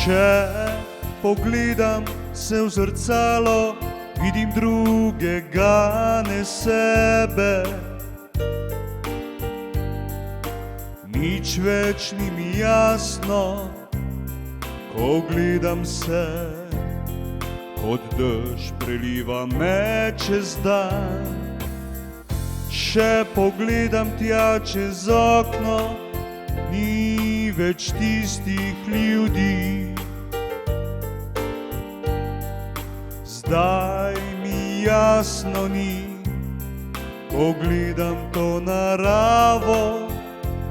Če pogledam se v zrcalo, vidim drugega, ne sebe. Nič več ni mi jasno, ko gledam se, kot dež preliva me čez dan. Če pogledam tja čez okno, ni več tistih ljudi. Zdaj mi jasno ni, ko gledam to naravo,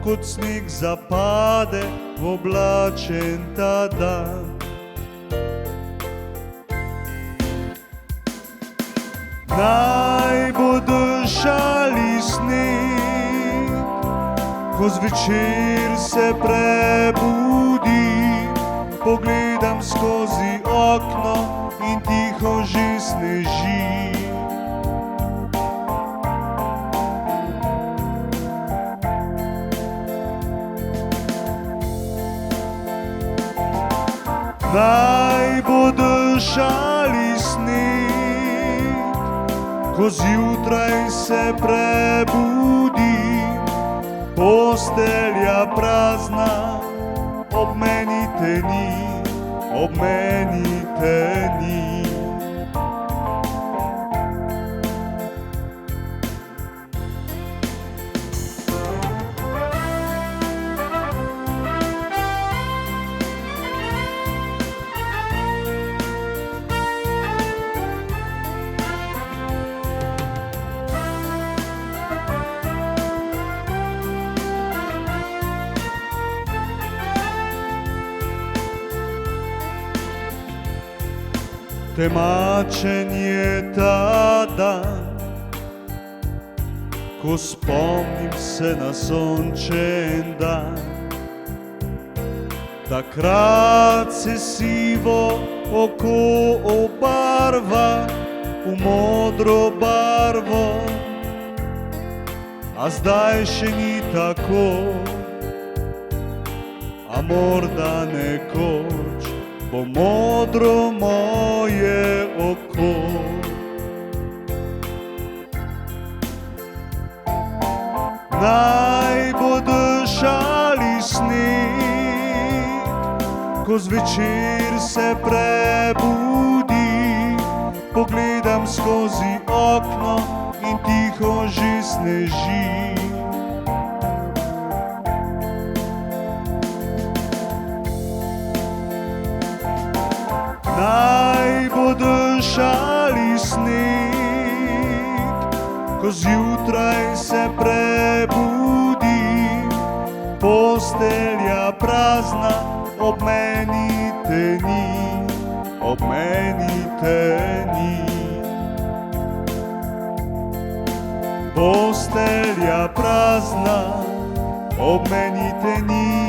kot sneg zapade v oblačen ta dan. Naj bo dež ali sneg, ko zvečer se prebudim, pogledam skozi okno in tiho že sneži. Naj bo dež ali sneg, ko zjutraj se prebudim, postelja prazna, ob meni te ni, ob meni te ni. Temačen je ta dan, ko spomnim se na sončen dan. Takrat se sivo oko obarva v modro barvo, a zdaj še ni tako, a morda nekoč bo modro moje oko. Naj bo dež ali sneg, ko zvečer se prebudim, pogledam skozi okno in tiho že sneži. Naj bo dež ali sneg, ko zjutraj se prebudim, postelja prazna, ob meni te ni, ob meni te ni. Postelja prazna, ob meni te ni.